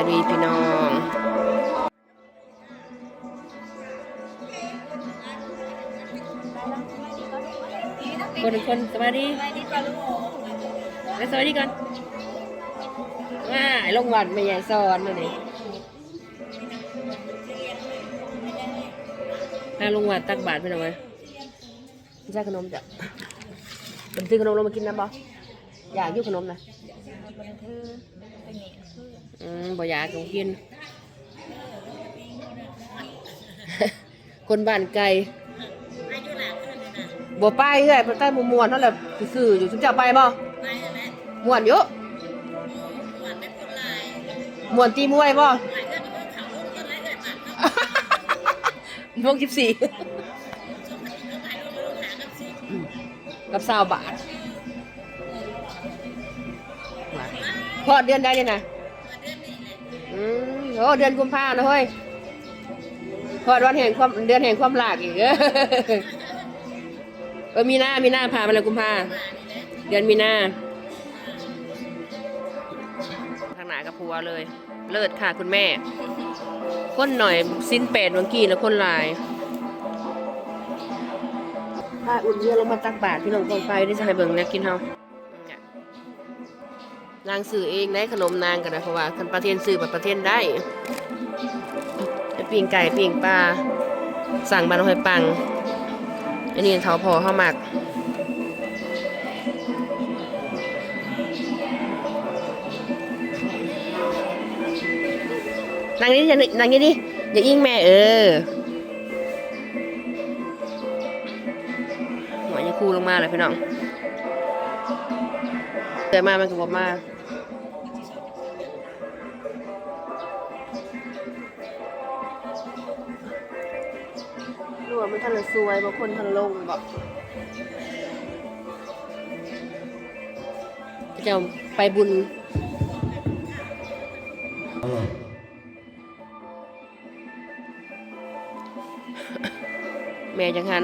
ดีพี่น้องคนสวัสดีสวัสดีก่อนว่าลงวัดไม่ใหญ่สอนเลยนี่ลงวัดตักบาตรไปหน่อยไหมไม่ใช่ขนมจ้ะผมซื้อขนมลงมากินนะบออยากยุ่ขนมนะบ่อยากกินคนบ้านไกลบ่ไปเลยไปใต้มวนเท่าไหร่ซื่ออยู่ชุนเจ้าไปบ่มวนเยอะมวนตีมวยบ่ม่วง14กับ20 บาทพอเดือนได้เนี่ยนะโอ้เดือนกุมภาพันธ์นะเฮ้ยพอเดือนแห่งความหลากอีกมีหน้าพามาแล้วกุมภาเดือนมีหน้าทางหนากับผัวเลยเลิศค่ะคุณแม่คนหน่อยสิ้น8วันกี้แล้วคนลายถ้าอุ่นเรือลงมาตักบาตรพี่น้องกองไฟได้จะให้เบิ่งแล้วกินเฮานางสื่อเองได้ขนมนางกันนะเพราะว่าคันประเทศสื่อแบบประเทศได้ปิ้งไก่ปิ้งปลาสั่งบานหอยปังอันนี้เขาพอเข้าหมักนางนี้ดิอย่าอิงแม่หัวยังคูลงมาเลยพี่น้องเดินมามันก็บอกมารู้ว่ามันทันละซวยบางคนทันลงบอกจะไปบุญแม่จังหัน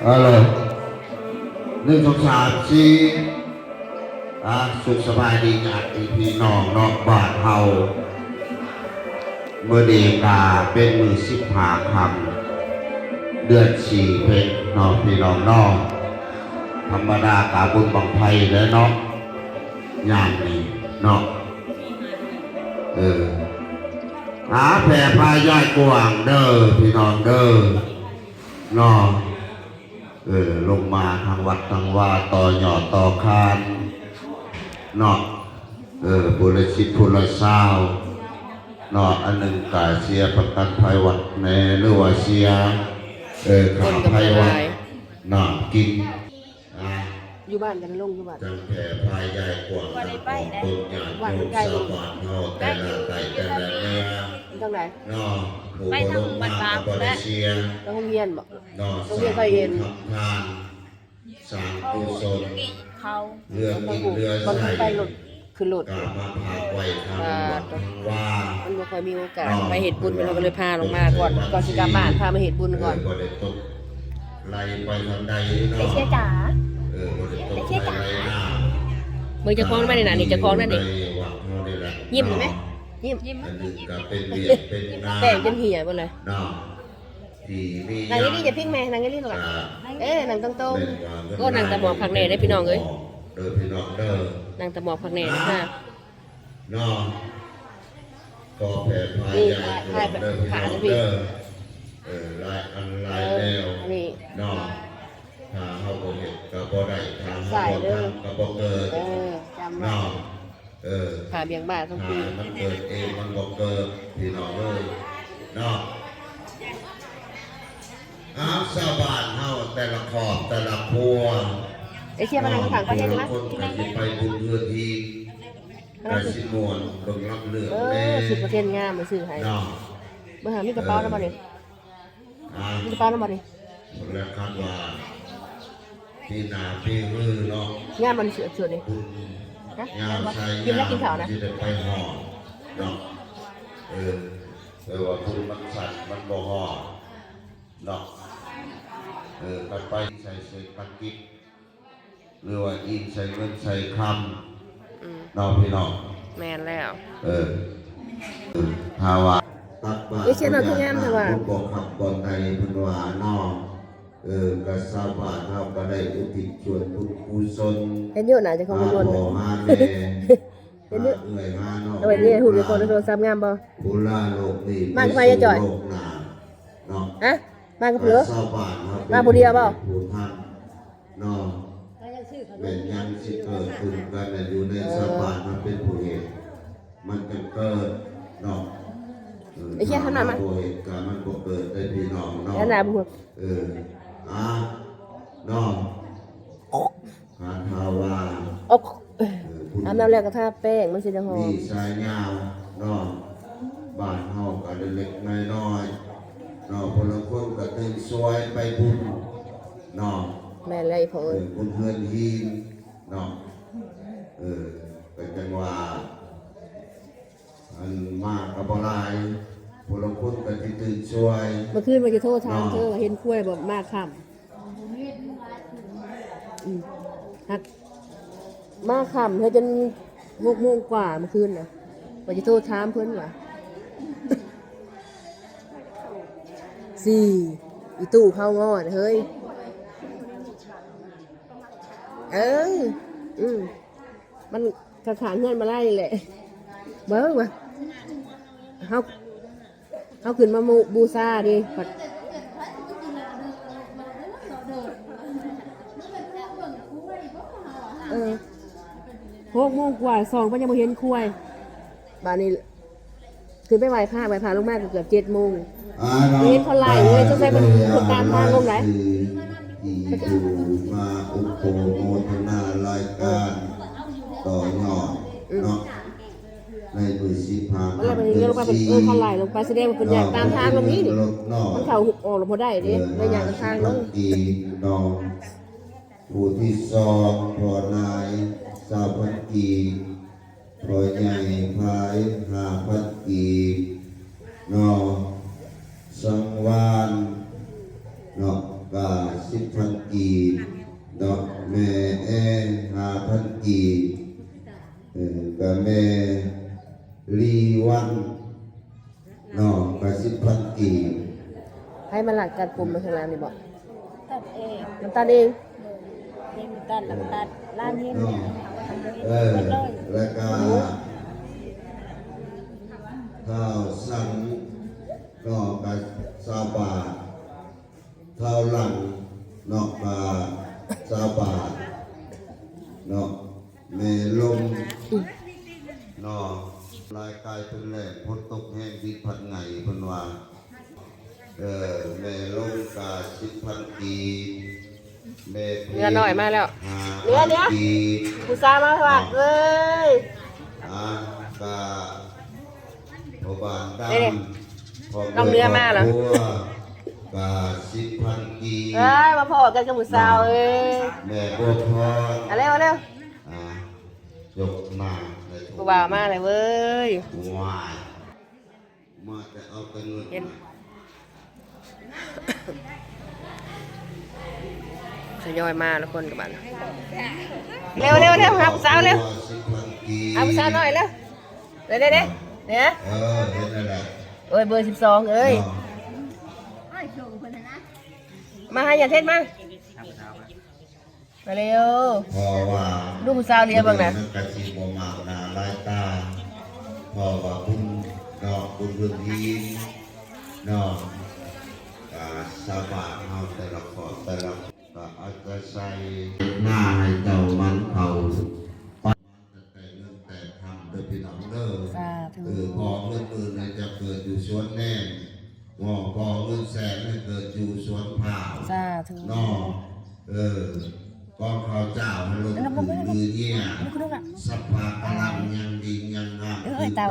อะไร1 2 3 4สุขสบายดีญาติพี่น้องนอกบ้านเฮาเมื่อเดกาเป็นมือ15 ค่ำเดือน4เป็นน้องพี่น้องนอกธรรมดากาบุญบังไพแล้วเนาะยามนี้เนาะหาแผ่พายายกวางเด้อพี่น้องเด้อเนาะลงมาทางวัดทางว่าต่อหยอดต่อคานเนาะบุรชิตพุรสาวเนาะอันหนึ่งกาเสียประกันภัยวัดแน่หรือว่าเสียขาภัยวัดเนาะกินอยู่บ้านกันลงอยู่บ้านจังแผ่พายใหญ่กว่าของต้นใหญ่โยมสาวบ้านเฮาแต่ละไก่แต่ละเนื้อจังไหนเนาะผู้ลงมาบริเชียแล้วห้องเรียนบ่โรงเรียนไฟเย็นทานสร้างกุศลเรือกินเรือใส่ไปรถคือรถกามาพาไว้ทางวัดทางว่ามันไม่ค่อยมีโอกาสไปเห็ดบุญเราก็เลยพาลงมาก่อนสิกลับบ้านพามาเห็ดบุญก่อนบ่ได้ตกไล่ไปทางใดเนาะไอ้เชี่ยจ๋าบ่ได้ตกไปไล่หน้ามึงจะคล้องไม่ได้นะนี่จะคล้องนั่นดิยิ้มไหมยิ้มก็เป็นเวียนเป็นนาแต่งจนเหี่ยหมดเลยนางนี่จะพิ้งแม่นางนี่หรอนางตรงๆก็นางตะหมอกผักแหน่ได้พี่น้องเอ้ยนางตะหมอกผักแหน่นะคะน้องก็แผ่พายใหญ่เดินขาจะพี่ลายอันลายแนวน้องถ้าเขาบ่เห็นก็บ่ได้ทางเขาบ่ทำก็บ่เกิดน้องขาเบี่ยงบ่าทุกปีมันเกิดเองมันบ่เกิดพี่น้องเลยเนาะชาวบ้านเฮาแต่ละขอบแต่ละครัวไอ้เชี่ยมันนั่งข้างประเทศมั้ยคนก็สิไปบุญเพื่อที่แต่สิมวนลงรับเลือก10%งามมาซื้อให้เนาะบ่หามีกระเป๋าแล้วบ่นี่มีกระเป๋าแล้วบ่นี่แล้วคาดว่าพี่นาพี่มือเนาะงามมันเสือดิงามใช้กินแล้วกินข้าวนะที่จะไปห่อเนาะว่าคุณมันสั่นมันบ่ห่อเนาะไปใส่เสื้อปักกิ๊ก หรือว่าอิงใส่เงินใส่ค อืม ำน้องพี่น้อง แม่นแล้ว ถ้าว่าตักบาตร เขียนเอาคืองามแต่ว่า ผู้ปกครองก่อนในเพิ่นว่าน้องกระสาบานเฮาก็ได้อุทิศส่วนบุญกุศล เห็นอยู่น่ะจะของมันวน พ่อหาแม่ เห็นอยู่ เอื้อยหาน้อง เอาไว้นี่หุ่นเป็นคนโทรศัพท์งามบ่ ผู้ลาโลกนี้ มากับใครจะจ่อย โลกหน้าเนาะ ฮะมากับเผือ ชาวบ้านครับ มาผู้เดียวเปล่า ผู้ท่านเนาะเป็นยังสิเกิดขึ้นกันน่ะอยู่ในชาวบ้านมันเป็นผู้เหตุมันจะเกิดเนาะ ไอ้เหี้ยทำหน่อยมั้ย ผู้เหตุการณ์มันก็เกิดได้พี่น้องเนาะ แล้วน่ะบุญ อ่ะเนาะการภาวา อก ผู้ อาบน้ำแล้วก็ทาแป้งมันสิจะหอ มี ม สายยาวเนาะบ้านเฮาก็เล็กๆน้อยๆเนาะคนละคนก็ตื่นสวยไปบุญเนาะ แม่นเลยพ่อเอ้ย บุญเฮือนฮีนเนาะเป็นจังว่าอันมากกับบ่หลายคนละคนก็สิตื่นสวย เมื่อคืนมันจะโทษทางเธอว่าเห็นกล้วยแบบมากค่ำฮักมากค่ำเธอจน6 โมงกว่าเมื่อคืนน่ะว่าจะโทษถามเพิ่นว่าอีตู้เข้างอดเฮ้ยมันกระถางเงินมาไล่แหละเบิ้งว่ะเขาขึ้นมาบูชาดิปัด6 โมงกว่า2ก็ยังไม่เห็นคุยบ้านนี้ขึ้นไปไหว้พระลงมาเกือบ7 โมง เห็นเขาไล่เลยจะใส่เป็นคนตามทางลงไหน ที่อยู่มาอุปโภคนารายการต่อยอดเนาะในมือสิพา แล้วไปเรียกลงไปเป็นเขาไล่ลงไปแสดงว่าเป็นอย่างตามทางลงนี้ดิมันเข่าหุบออกแล้วพอได้ดิเลยอย่างทางลง อีน้องผู้ที่สองพอนายสาวพันกีพอใหญ่พาย5,000 กีน้องสังวานเนาะกา10,000 กีเนาะแม่5,000 กีก็แม่ลีวันเนาะก็10,000 กี ให้มันหลักการกลุ่มมาทางร้านนี่บอก ตัดเอง น้ำตาลเอง เล่นตัดลำตัดร้านนี้ เนาะแล้วก็ข้าวสังเนาะก็20 บาทข้าวหลังเนาะก็20 บาทเนาะแม่ลมเนาะรายกายเป็นแหล่งพ้นตกแห้งดินพัดไงเพิ่นว่าแม่ลมกา10,000 กีแม่ เนื้อหน่อยมาแล้ว เนื้อ กี ผู้สาวมาฝากเลย กาพอบานด นี่ ำพอ น้องเนื้อมาเหรอ กา10,000 กี มาพอกันกับผู้สาวเอ้ย แม่บัวพร เอาเร็วเอาเร็วย กมาใน ผู้บ่าวมาเลยเว้ย วายมาแต่เอาแต่เงิน เห็น ทยอยมาแล้วคนกับมันเร็วหาผู้สาวเร็ว 10,000 กี หาผู้สาวหน่อยเร็วเดี๋ยวเนี่ย เห็นอะไร เอ้ยเบอร์12เอ้ยมาให้อย่าเทศมาเร็ว พอว่า ดูผู้สาวเรียบบ้างนะ กะสิบ่มากหน้าลายตาพอว่าคุณดอกคุณเรื่องดีเนาะสบายเฮาแต่ละขอแต่ละก็อาจจะใส่หน้าให้เจ้ามันเขาปันแต่เงินแต่ทำโดยพี่น้องเด้อ สาธุ พอเงินหมื่นเนี่ยจะเกิดอยู่สวนแน่พอเงินแสนเนี่ยเกิดอยู่สวนผ่า สาธุ นอกก้องข้าวเจ้าให้ลงมือเนี่ยสัพพะกำลังยังดียังงามคือเก่า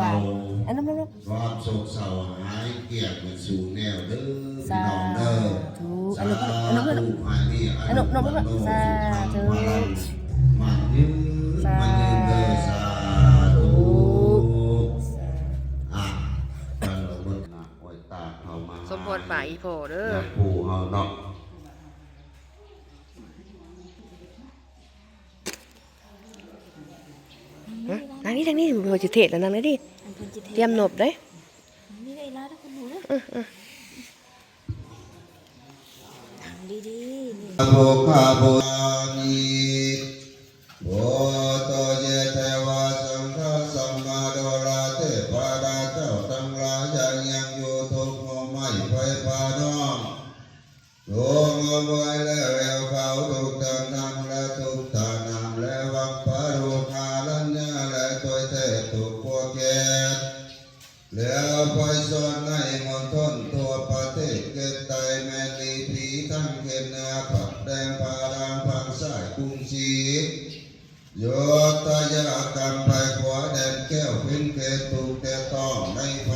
ความโศกเศร้าหายเกลียดมันสู่แนวเด้อพี่น้องเด้อสาธุภายนี้อนุโมทนาสาธุมันยืนเด้อสาธุกันละเบิดหน้าโอยตาเข้ามา สมพรป่าอีโพเด้อ ผู้เฮาเนาะ ทางนี้เราจะเทศแล้วนางเลยดิ อันเพิ่นจิ เตรียมหนบเด้ นี่ได้ลาทุกคนหนูนะทำดีๆนี่ โภคาโภนีโภโตเยเทวาสังฆสัมมาโดราเทพาดาเจ้าทั้งหลายยังอยู่ทุกข์ไม่ไฟฟ้าน้องโลงเอาไว้แล้วแววเขาทุกทางนำและทุกทางนำและวังพารุคาลัญญาและตัวเทพทุกพวกแกแล้วไปสอนในมณฑลทั่วประเทศเกิดไตแม่ลีผีทั้งเขตนาผักแดงผาดางผักสายกรุงศรีโยตยากรรมไปขวาแดนแก้วพินเกตุกแต่ต้องในไฟ